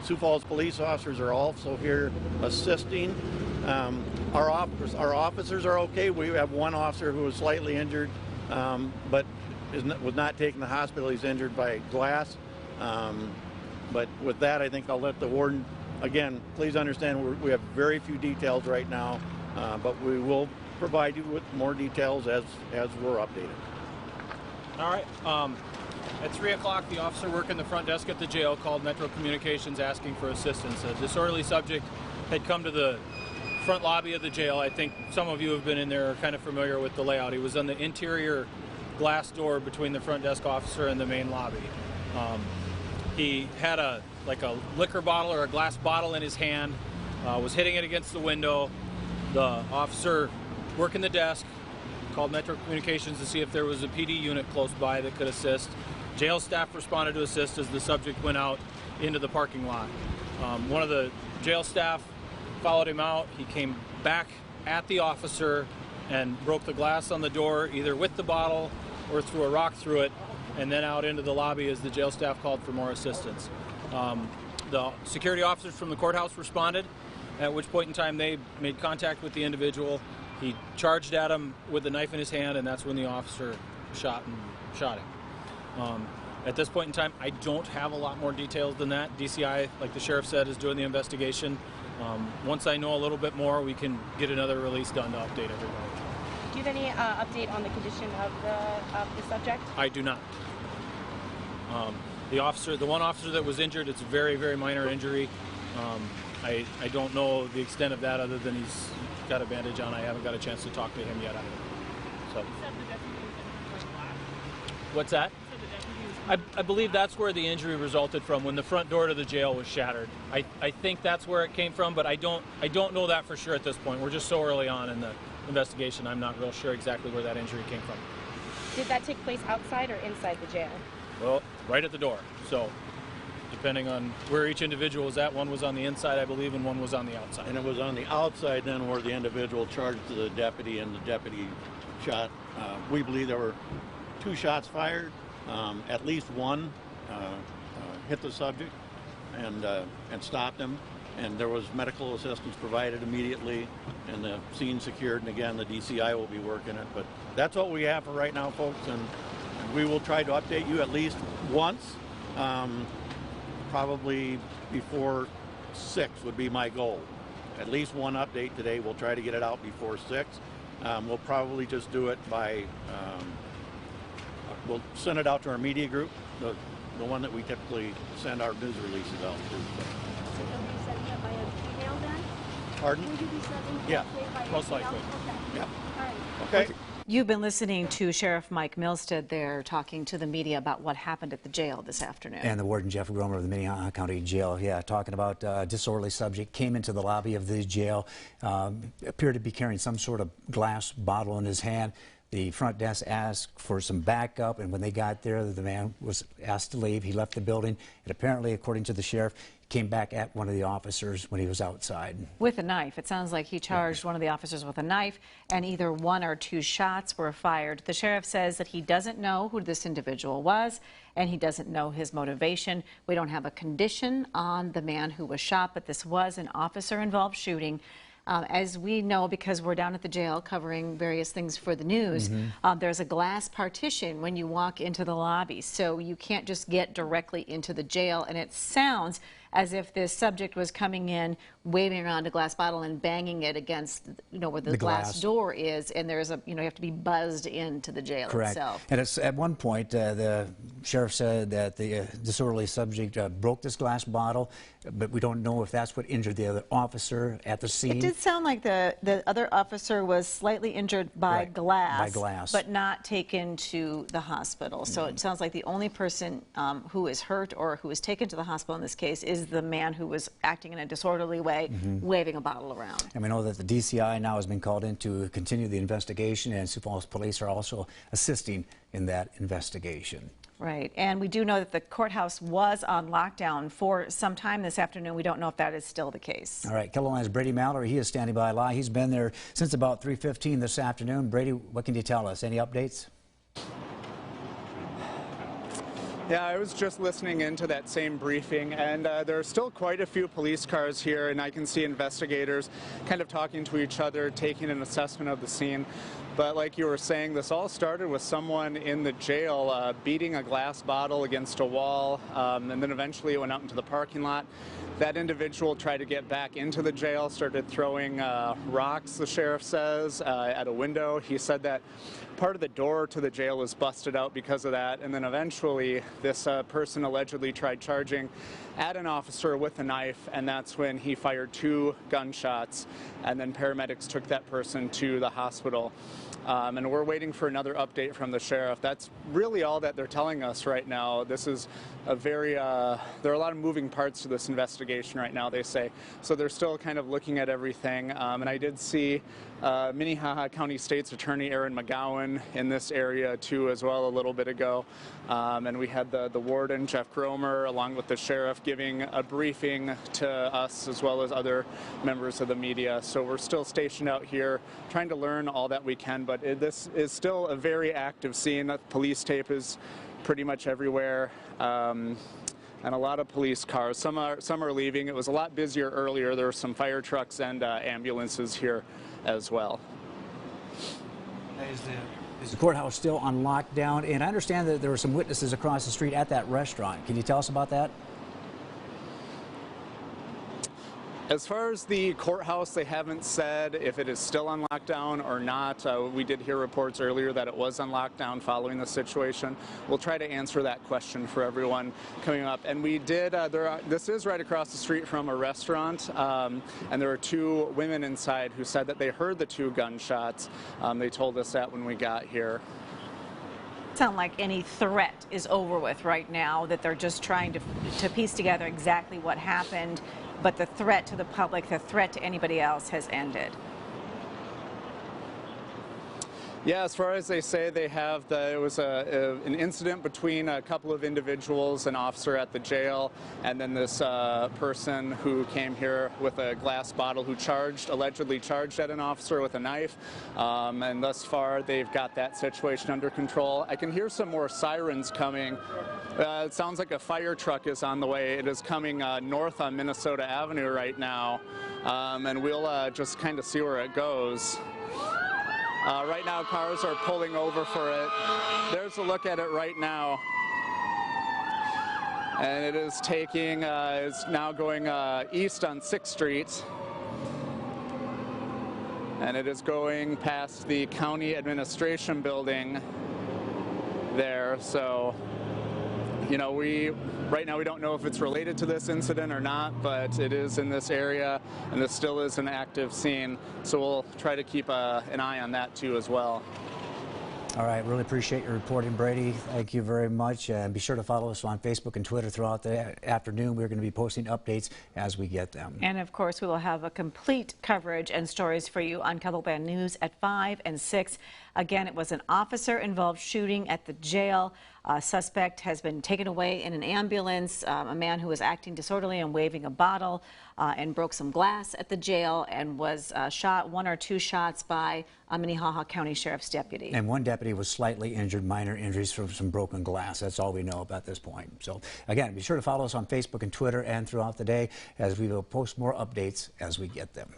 Sioux Falls police officers are also here assisting. Our officers are okay. We have one officer who was slightly injured, but was not taken to the hospital. He's injured by glass. But with that, I think I'll let the warden, again, please understand we have very few details right now, but we will provide you with more details as we're updated. All right. At 3 o'clock, the officer working the front desk at the jail called Metro Communications asking for assistance. A disorderly subject had come to the front lobby of the jail. I think some of you have been in there, are kind of familiar with the layout. He was on the interior glass door between the front desk officer and the main lobby. He had like a liquor bottle or a glass bottle in his hand, was hitting it against the window. The officer working the desk called Metro Communications to see if there was a PD unit close by that could assist. Jail staff responded to assist as the subject went out into the parking lot. One of the jail staff followed him out. He came back at the officer and broke the glass on the door, either with the bottle or threw a rock through it, and then out into the lobby as the jail staff called for more assistance. The security officers from the courthouse responded, at which point in time they made contact with the individual. He charged at him with a knife in his hand, and that's when the officer shot him. At this point in time, I don't have a lot more details than that. DCI, like the sheriff said, is doing the investigation. Once I know a little bit more, we can get another release done to update everybody. Do you have any update on the condition of the subject? I do not. The one officer that was injured, it's a very, very minor injury. I don't know the extent of that other than he's got a bandage on. I haven't got a chance to talk to him yet either. So. What's that? I believe that's where the injury resulted from, when the front door to the jail was shattered. I think that's where it came from, but I don't know that for sure at this point. We're just so early on in the investigation. I'm not real sure exactly where that injury came from. Did that take place outside or inside the jail? Well, right at the door. So depending on where each individual was at, one was on the inside, I believe, and one was on the outside. And it was on the outside then where the individual charged to the deputy, and the deputy shot. We believe there were 2 shots fired. At least one hit the subject and stopped him, and there was medical assistance provided immediately, and the scene secured. And again, the DCI will be working it. But that's what we have for right now, folks, and we will try to update you at least once. Probably before 6 would be my goal. At least one update today. We'll try to get it out before 6. We'll probably just do it by, we'll send it out to our media group, the one that we typically send our news releases out to. So you'll be sending it via email then? Pardon? Will you be sending it Yeah, via most email? likely. Okay. Yeah. All right. Okay. You've been listening to Sheriff Mike Milstead there talking to the media about what happened at the jail this afternoon. And the warden, Jeff Gromer of the Minnehaha County Jail, talking about disorderly subject, came into the lobby of the jail, appeared to be carrying some sort of glass bottle in his hand. The front desk asked for some backup, and when they got there, the man was asked to leave. He left the building, and apparently, according to the sheriff, came back at one of the officers when he was outside. With a knife. It sounds like he charged one of the officers with a knife, and either 1 or 2 shots were fired. The sheriff says that he doesn't know who this individual was, and he doesn't know his motivation. We don't have a condition on the man who was shot, but this was an officer-involved shooting. As we know, because we're down at the jail covering various things for the news, there's a glass partition when you walk into the lobby, so you can't just get directly into the jail. And it sounds as if this subject was coming in, waving around a glass bottle and banging it against, where the glass door is, and there's a, you have to be buzzed into the jail itself. And it's, at one point, the sheriff said that the disorderly subject broke this glass bottle, but we don't know if that's what injured the other officer at the scene. It did sound like the other officer was slightly injured by glass, but not taken to the hospital. So it sounds like the only person who is hurt or who is taken to the hospital in this case is the man who was acting in a disorderly way, waving a bottle around. And we know that the DCI now has been called in to continue the investigation, and Sioux Falls police are also assisting in that investigation. Right, and we do know that the courthouse was on lockdown for some time this afternoon. We don't know if that is still the case. All right, Kelloland's Brady Mallory, he is standing by live. He's been there since about 3:15 this afternoon. Brady, what can you tell us? Any updates? Yeah, I was just listening into that same briefing, and there are still quite a few police cars here, and I can see investigators kind of talking to each other, taking an assessment of the scene. But like you were saying, this all started with someone in the jail beating a glass bottle against a wall, and then eventually it went out into the parking lot. That individual tried to get back into the jail, started throwing rocks, the sheriff says, at a window. He said that part of the door to the jail was busted out because of that, and then eventually this person allegedly tried charging at an officer with a knife, and that's when he fired 2 gunshots, and then paramedics took that person to the hospital. And we're waiting for another update from the sheriff. That's really all that they're telling us right now. This is a very, there are a lot of moving parts to this investigation right now, they say. So they're still kind of looking at everything. And I did see Minnehaha County State's Attorney Aaron McGowan in this area too as well a little bit ago. And we had the warden, Jeff Gromer, along with the sheriff giving a briefing to us as well as other members of the media. So we're still stationed out here trying to learn all that we can, but this is still a very active scene. Police tape is pretty much everywhere. And a lot of police cars. Some are leaving. It was a lot busier earlier. There were some fire trucks and ambulances here as well. Is the courthouse still on lockdown? And I understand that there were some witnesses across the street at that restaurant. Can you tell us about that? As far as the courthouse, they haven't said if it is still on lockdown or not. We did hear reports earlier that it was on lockdown following the situation. We'll try to answer that question for everyone coming up. And we did, this is right across the street from a restaurant, and there are 2 women inside who said that they heard the 2 gunshots. They told us that when we got here. Sound like any threat is over with right now, that they're just trying to piece together exactly what happened, but the threat to the public, the threat to anybody else has ended. Yeah, as far as they say, they have it was an incident between a couple of individuals, an officer at the jail, and then this person who came here with a glass bottle who allegedly charged at an officer with a knife. And thus far, they've got that situation under control. I can hear some more sirens coming. It sounds like a fire truck is on the way. It is coming north on Minnesota Avenue right now, and we'll just kind of see where it goes. Right now, cars are pulling over for it. There's a look at it right now. And it is taking, it's now going east on 6th Street. And it is going past the county administration building there. So, you know, right now we don't know if it's related to this incident or not, but it is in this area, and this still is an active scene. So we'll try to keep an eye on that too as well. All right, really appreciate your reporting, Brady. Thank you very much. And be sure to follow us on Facebook and Twitter throughout the afternoon. We're going to be posting updates as we get them. And of course, we will have a complete coverage and stories for you on Kettleban News at 5 and 6. Again, it was an officer-involved shooting at the jail. A suspect has been taken away in an ambulance. A man who was acting disorderly and waving a bottle and broke some glass at the jail and was shot 1 or 2 shots by a Minnehaha County Sheriff's deputy. And one deputy was slightly injured, minor injuries from some broken glass. That's all we know about this point. So again, be sure to follow us on Facebook and Twitter and throughout the day as we will post more updates as we get them.